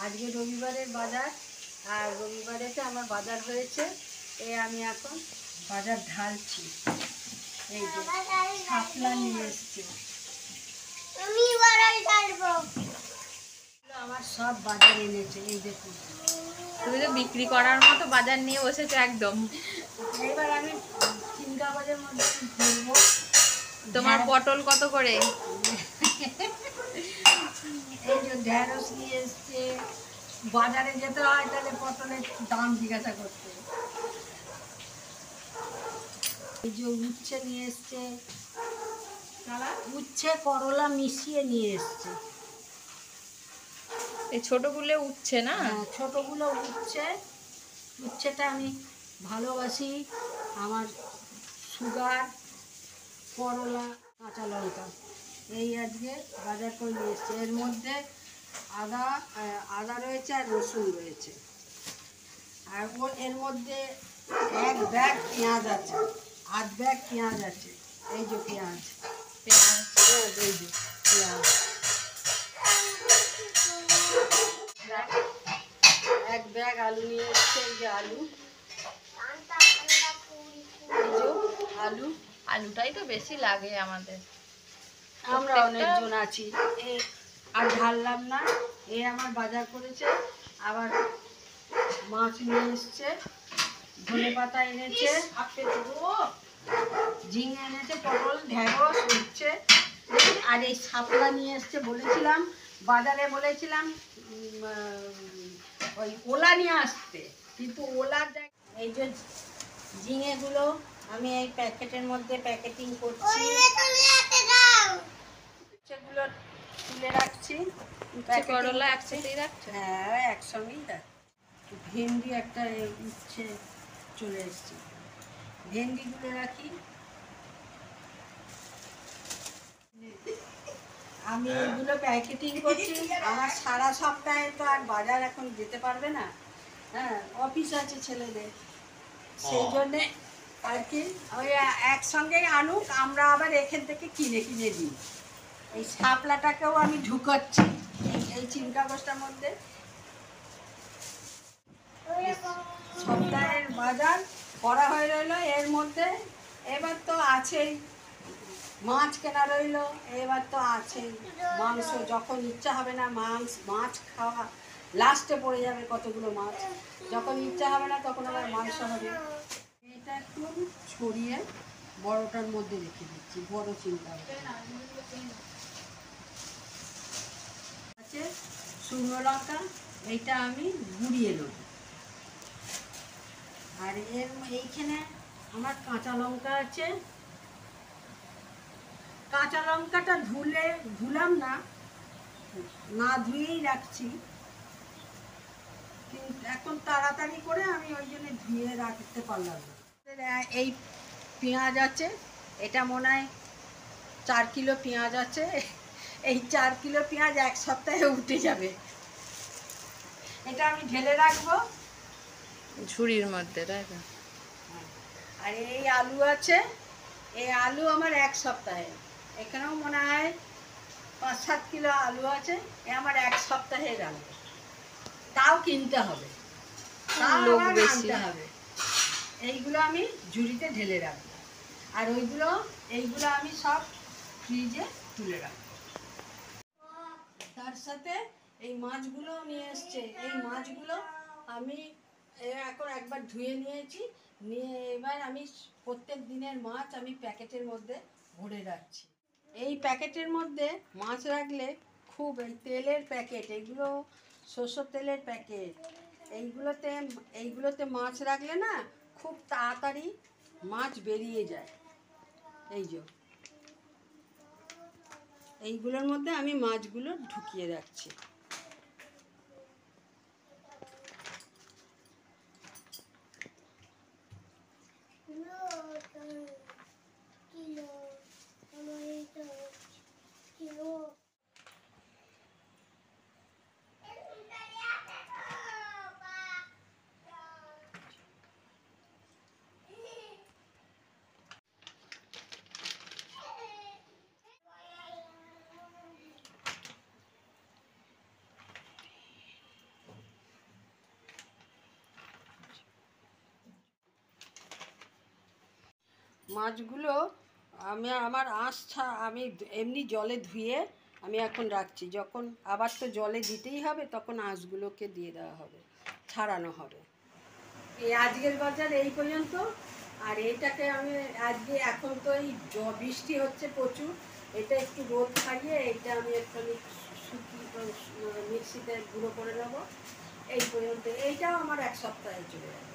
আজকে রবিবারের বাজার, আর রবিবারেতে আমার বাজার হয়েছে। আমি এখন বাজার ঢালছি। এই যে শাপলা নিয়ে এসছে, আমার সব বাজার এনেছে। এই দেখুন, তুমি তো বিক্রি করার মতো বাজার নিয়ে বসেছো একদম। এবার আমি চিন্তা বাজার মধ্যে ঘুরবো। তোমার পটল কত করে? এই যে ঢেঁড়স নিয়ে এসছে। বাজারে যেতে হয় তাহলে পটলের দাম জিজ্ঞাসা করতে। এই যে উচ্ছে নিয়ে এসছে, উচ্ছে করলা মিশিয়ে নিয়ে এসছে। এই ছোটগুলো উচ্ছে না? হ্যাঁ, ছোটগুলো উচ্ছে। উচ্ছেটা আমি ভালোবাসি। আমার সুগার। করলা, কাঁচা লঙ্কা এই আজকে বাজার করে নিয়ে এসছে। এর মধ্যে আদা রয়েছে আর রসুন রয়েছে। আর এর মধ্যে 1 ব্যাগ পেঁয়াজ আছে, 8 ব্যাগ পেঁয়াজ আছে। এই যে পেঁয়াজ, এই যে পেঁয়াজ, 1 ব্যাগ আলু নিয়ে এসছে। এই যে আলু, এই যে আলু। আলুটাই তো বেশি লাগে আমাদের, আমরা অনেকজন আছি। আর ঢাললাম না। আমার বাজার করেছে। আবার মাছ নিয়ে এসছে, ধনে পাতা এনেছে, ঝিঙে এনেছে, পটল, ঢেঁড়স, উচ্ছে। আর এই শাপলা নিয়ে এসছে। বলেছিলাম বাজারে, বলেছিলাম ওই ওলা নিয়ে আসতে, কিন্তু ওলার এই যে ঝিঙেগুলো আমি এই প্যাকেটের মধ্যে প্যাকেটিং করছি। সেগুলো তুলে রাখছি। করলা একসাথেই রাখছো? হ্যাঁ, একসঙ্গেই রাখছি। ভেন্ডি একটা উচ্ছে চলে এসছে, ভেন্ডিগুলো রাখি। আমি এগুলো প্যাকেটিং করছি। আমার সারা সপ্তাহে তো আর বাজার এখন যেতে পারবে না। হ্যাঁ, অফিস আছে ছেলেদের, সেই জন্যে আর কি ওই একসঙ্গেই আনুক, আমরা আবার এখান থেকে কিনে কিনে দিই। এই শাপলাটাকেও আমি ঢুকাচ্ছি এই চিন কাগজটার মধ্যে। সপ্তাহের বাজার করা হয়ে রইলো। এর মধ্যে এবার তো আছেই মাছ কেনা রইলো। এবার তো আছেই মাংস। যখন ইচ্ছা হবে না মাছ খাওয়া, লাস্টে পড়ে যাবে কতগুলো মাছ। যখন ইচ্ছা হবে না তখন আবার মাংস হবে। এটা একটু ছড়িয়ে বড়টার মধ্যে রেখে দিচ্ছি, বড় চিন্তা আছে। শুকনো লঙ্কা এইটা আমি গুঁড়িয়ে নেব। আর এইখানে আমার কাঁচা লঙ্কা আছে। কাঁচা লঙ্কাটা ধুলাম না, না ধুয়েই রাখছি। কিন্তু এখন তাড়াতাড়ি করে আমি ওই জন্য ধুয়ে রাখতে পারলাম না। এই পেঁয়াজ আছে, এটা মনে হয় 4 কিলো পেঁয়াজ আছে। এই 4 কিলো পেঁয়াজ 1 সপ্তাহে উঠে যাবে। এটা আমি ঢেলে রাখবো ঝুড়ির মধ্যে, তাই তো? আর এই আলু আছে, এই আলু আমার 1 সপ্তাহে। এখানেও মনে হয় 5-7 কিলো আলু আছে। আমার 1 সপ্তাহে রাখবে। তাও কিনতে হবে, তাও লোক আবার বেশি। আনতে হবে। এইগুলো আমি ঝুড়িতে ঢেলে রাখবো। আর এইগুলো আমি সব ফ্রিজে তুলে রাখবো। তার সাথে এই মাছগুলো নিয়ে এসছে। এই মাছগুলো আমি এখন একবার ধুয়ে নিয়েছি। নিয়ে এবার আমি প্রত্যেক দিনের মাছ আমি প্যাকেটের মধ্যে ভরে রাখছি। এই প্যাকেটের মধ্যে মাছ রাখলে খুব, এই তেলের প্যাকেট, এগুলো সরষের তেলের প্যাকেট, এইগুলোতে মাছ রাখলে না খুব তাড়াতাড়ি মাছ বেরিয়ে যায়। এই যে এইগুলোর মধ্যে আমি মাছগুলো ঢুকিয়ে রাখছি। মাছগুলো আমার আমি এমনি জলে ধুয়ে আমি এখন রাখছি, যখন আবার তো জলে দিতেই হবে তখন আঁশগুলোকে দিয়ে দেওয়া হবে, ছাড়ানো হবে। এই আজকের বাজার এই পর্যন্ত। আর এইটাকে আমি আজকে এখন তো এই বৃষ্টি হচ্ছে প্রচুর, এটা একটু রোদ খাইয়ে এইটা আমি একটু মিক্সিতে গুঁড়ো করে নেবো। এই পর্যন্ত এইটাও আমার এক সপ্তাহে চলে যাবে।